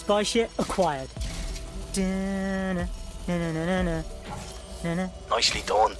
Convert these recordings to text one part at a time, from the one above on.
spy shit acquired. Nicely done.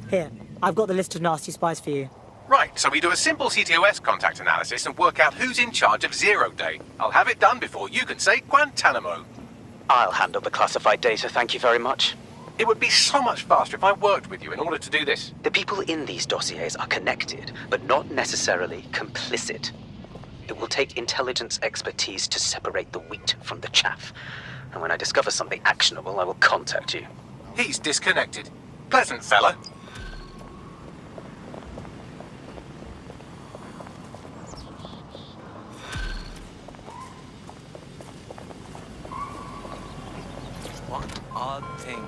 Here, I've got the list of nasty spies for you. Right, so we do a simple CTOS contact analysis and work out who's in charge of Zero Day. I'll have it done before you can say Guantanamo. I'll handle the classified data, thank you very much. It would be so much faster if I worked with you in order to do this. The people in these dossiers are connected, but not necessarily complicit. It will take intelligence expertise to separate the wheat from the chaff. And when I discover something actionable, I will contact you. He's disconnected. Pleasant fella. What odd thing.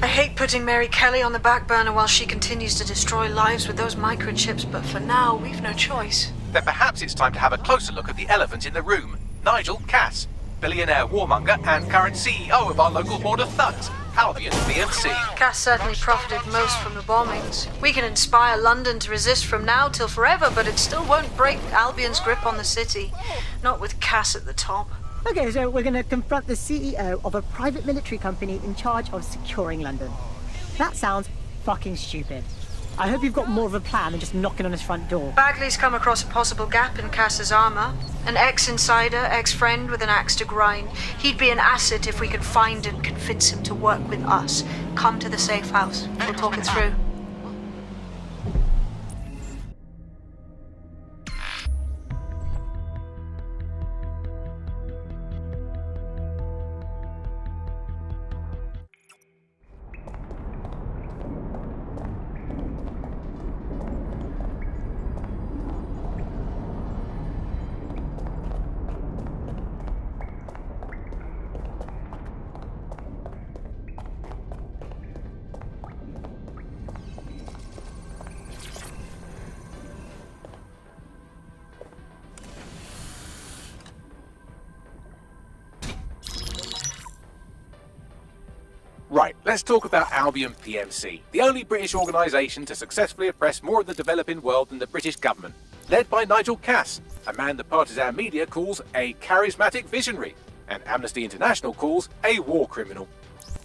I hate putting Mary Kelly on the back burner while she continues to destroy lives with those microchips, but for now, we've no choice. Then perhaps it's time to have a closer look at the elephant in the room. Nigel Cass, billionaire warmonger and current CEO of our local horde of thugs, Albion PMC. Cass certainly profited most from the bombings. We can inspire London to resist from now till forever, but it still won't break Albion's grip on the city. Not with Cass at the top. Okay, so we're gonna confront the CEO of a private military company in charge of securing London. That sounds fucking stupid. I hope you've got more of a plan than just knocking on his front door. Bagley's come across a possible gap in Cass's armor. An ex-insider, ex-friend with an axe to grind. He'd be an asset if we could find and convince him to work with us. Come to the safe house. We'll talk it through. Right, let's talk about Albion PMC, the only British organisation to successfully oppress more of the developing world than the British government, led by Nigel Cass, a man the partisan media calls a charismatic visionary, and Amnesty International calls a war criminal.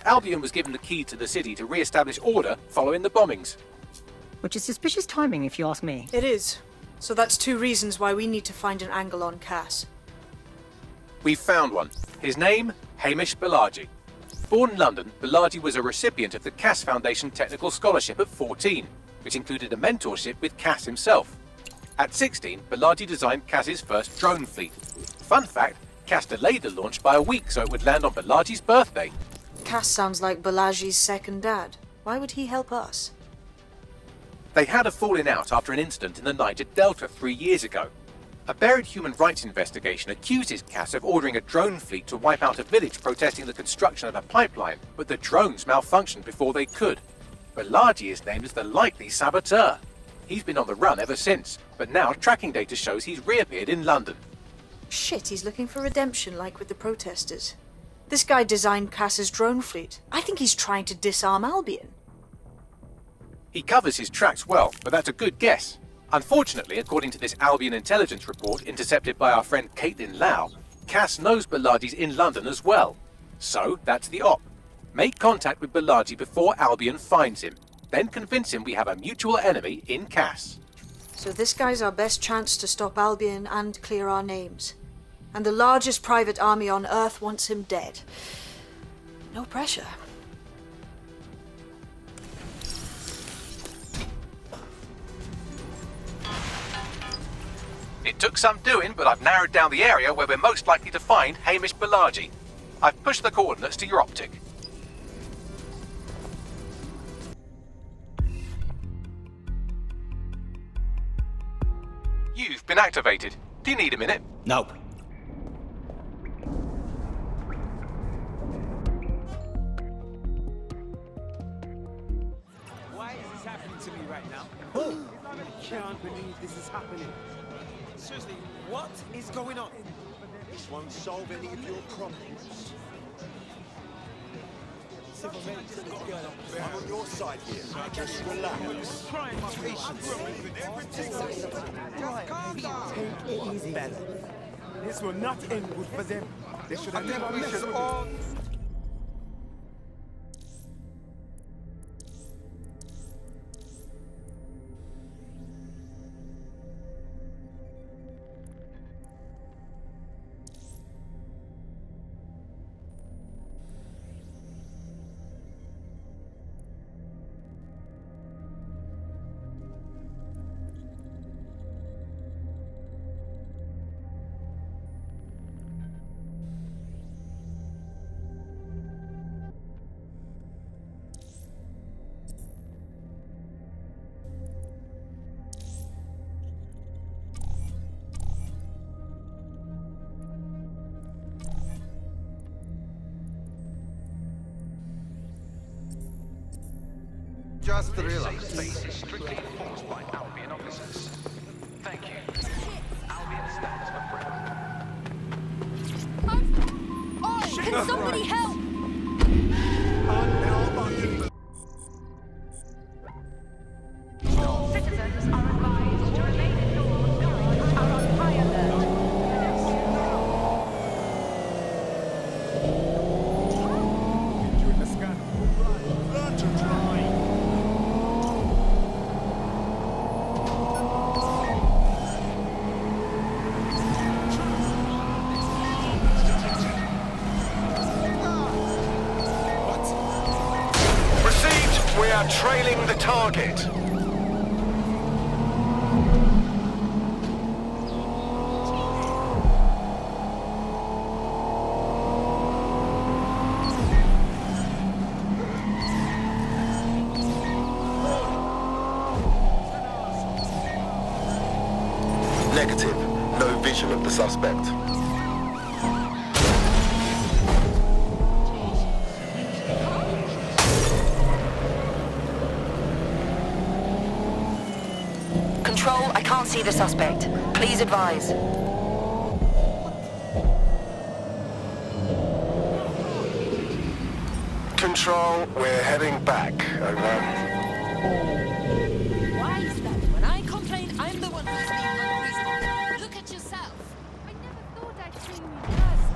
Albion was given the key to the city to re-establish order following the bombings. Which is suspicious timing, if you ask me. It is. So that's two reasons why we need to find an angle on Cass. We've found one. His name, Hamish Balaji. Born in London, Balaji was a recipient of the Cass Foundation Technical Scholarship at 14, which included a mentorship with Cass himself. At 16, Balaji designed Cass's first drone fleet. Fun fact, Cass delayed the launch by a week so it would land on Balaji's birthday. Cass sounds like Balaji's second dad. Why would he help us? They had a falling out after an incident in the Niger Delta 3 years ago. A buried human rights investigation accuses Cass of ordering a drone fleet to wipe out a village protesting the construction of a pipeline, but the drones malfunctioned before they could. Balaji is named as the likely saboteur. He's been on the run ever since, but now tracking data shows he's reappeared in London. Shit, he's looking for redemption like with the protesters. This guy designed Cass's drone fleet. I think he's trying to disarm Albion. He covers his tracks well, but that's a good guess. Unfortunately, according to this Albion intelligence report intercepted by our friend Caitlin Lau, Cass knows Bilagi's in London as well. So, that's the op. Make contact with Bilagi before Albion finds him. Then convince him we have a mutual enemy in Cass. So this guy's our best chance to stop Albion and clear our names. And the largest private army on Earth wants him dead. No pressure. It took some doing, but I've narrowed down the area where we're most likely to find Hamish Bilagi. I've pushed the coordinates to your optic. You've been activated. Do you need a minute? Nope. Why is this happening to me right now? I can't believe this is happening. Seriously, what is going on? This won't solve any of your problems. Civil maintenance is going on. I'm on your side here. Just relax. Trying my patience. Take it easy. This will not end good for them. They should have never messed with it. Just relax. Space is strictly enforced by Albion officers. Thank you. Albion stands for Can somebody help? Citizens are advised to remain indoors. Buildings are on high alert. In the sky. Learn to drive. Received. We are trailing the target. Negative. No vision of the suspect. Control, I can't see the suspect. Please advise. Control, we're heading back. Over. Why is that? When I complain, I'm the one who's being unreasonable. Look at yourself. I never thought I'd see you in person.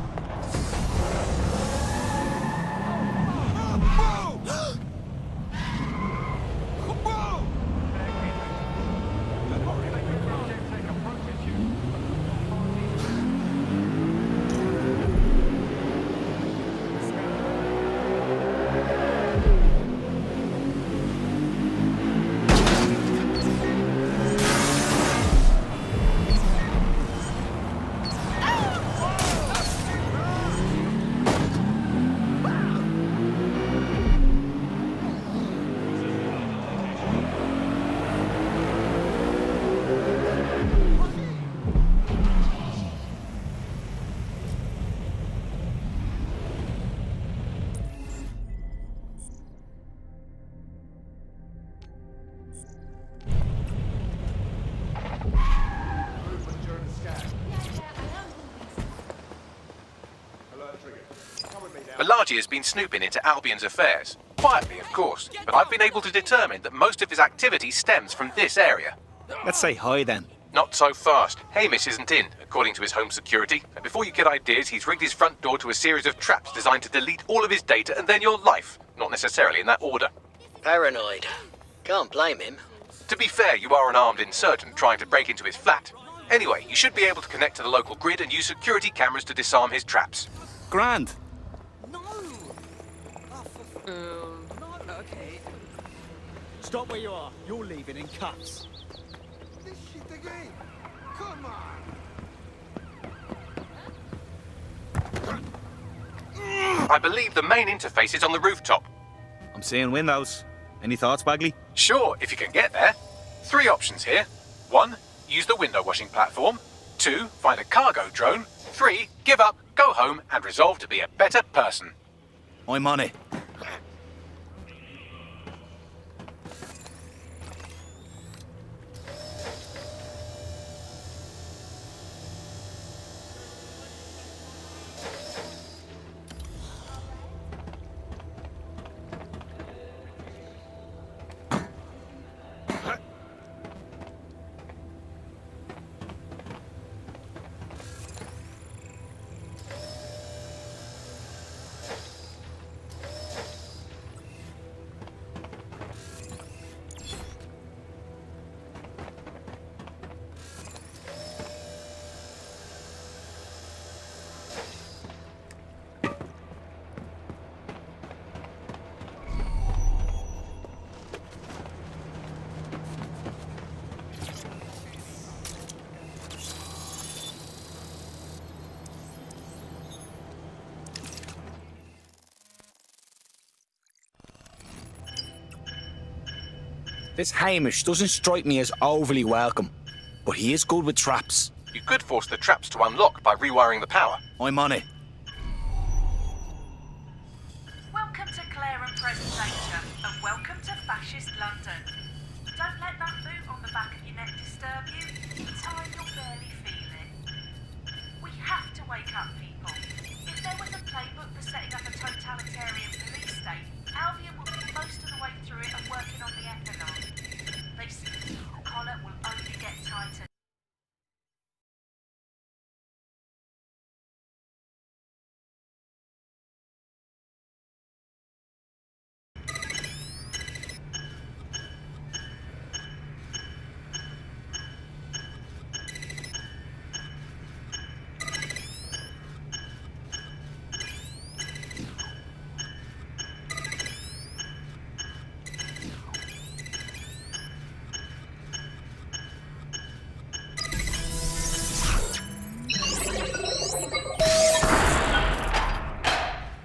Bilargi has been snooping into Albion's affairs. Quietly, of course, but I've been able to determine that most of his activity stems from this area. Let's say hi then. Not so fast. Hamish isn't in, according to his home security. And before you get ideas, he's rigged his front door to a series of traps designed to delete all of his data and then your life. Not necessarily in that order. Paranoid. Can't blame him. To be fair, you are an armed insurgent trying to break into his flat. Anyway, you should be able to connect to the local grid and use security cameras to disarm his traps. Grand. No! Oh, no, okay. Stop where you are. You're leaving in cuffs. This shit again. Come on. I believe the main interface is on the rooftop. I'm seeing windows. Any thoughts, Bagley? Sure, if you can get there. 3 options here. 1, use the window washing platform. 2, find a cargo drone. 3, give up, go home, and resolve to be a better person. I'm on it. This Hamish doesn't strike me as overly welcome, but he is good with traps. You could force the traps to unlock by rewiring the power. I'm on it. Welcome to Clare and Presentation, and welcome to Fascist London. Don't let that boot on the back of your neck disturb you. In time, you'll barely feel it. We have to wake up, people. If there was a playbook for setting up a totalitarian police state, Albion would be most of the way through it and working on the economic. This collar will only get tighter.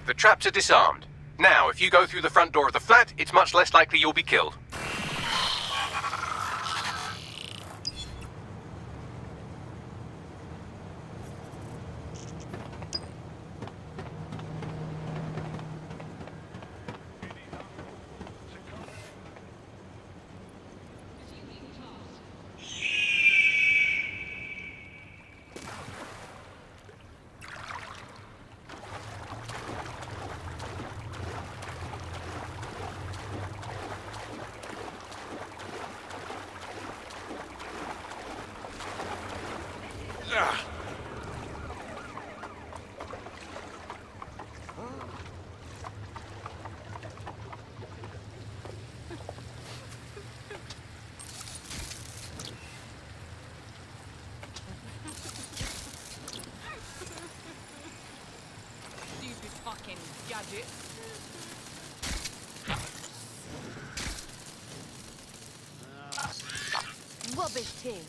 The traps are disarmed. Now, if you go through the front door of the flat, it's much less likely you'll be killed. Stupid fucking gadget. Rubbish thing.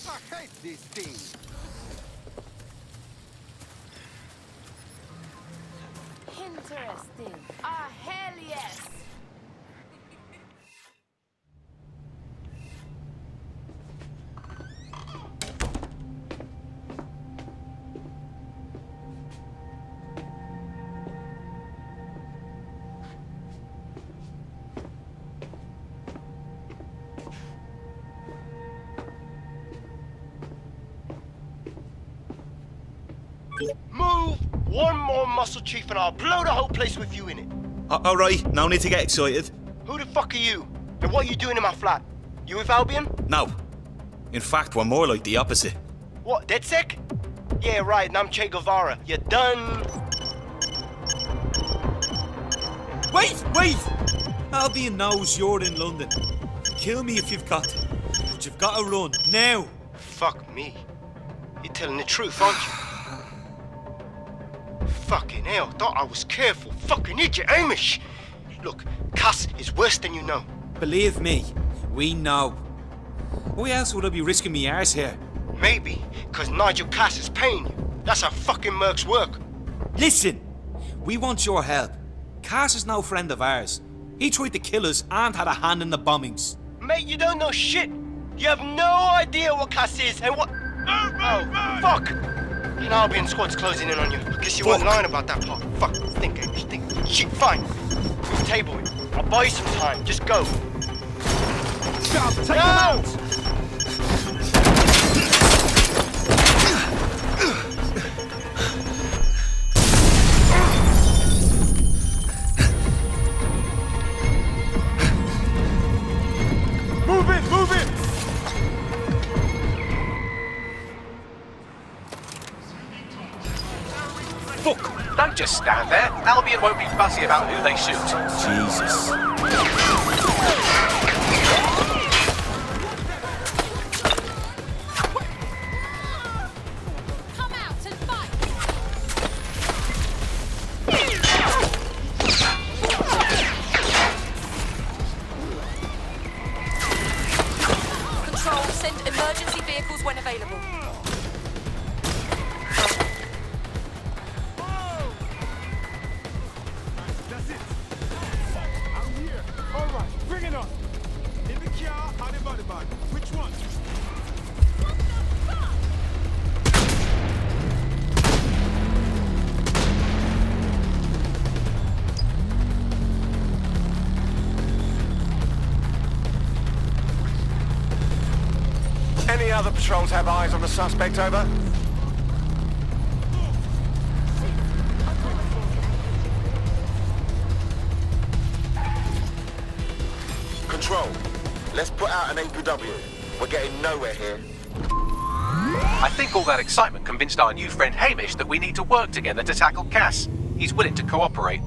I hate this thing. Interesting. Ah, hell yes. Move One more muscle chief and I'll blow the whole place with you in it. Alright, no need to get excited. Who the fuck are you? And what are you doing in my flat? You with Albion? No. In fact, we're more like the opposite. What, DedSec? Yeah, right, and I'm Che Guevara. You done? Wait! Albion knows you're in London. Kill me if you've got to. But you've got to run, now. Fuck me. You're telling the truth, aren't you? Fucking hell, thought I was careful. Fucking idiot, Hamish! Look, Cass is worse than you know. Believe me, we know. Why else would I be risking me arse here? Maybe, because Nigel Cass is paying you. That's how fucking mercs work. Listen, we want your help. Cass is no friend of ours. He tried to kill us and had a hand in the bombings. Mate, you don't know shit. You have no idea what Cass is and what... Oh, fuck! An Albion squad's closing in on you. I guess you weren't lying about that part. Fuck, think, Hamish, think. Shit, fine. We'll table it. I'll buy you some time. Just go. Stop! Take them out! Move it! Move it! Fuck! Don't just stand there. Albion won't be fussy about who they shoot. Jesus. Come out and fight! Control, send emergency vehicles when available. That's it. I'm here. All right, bring it on. In the car, how about it? Which one? Any other patrols have eyes on the suspect, over? Control, let's put out an APW. We're getting nowhere here. I think all that excitement convinced our new friend Hamish that we need to work together to tackle Cass. He's willing to cooperate.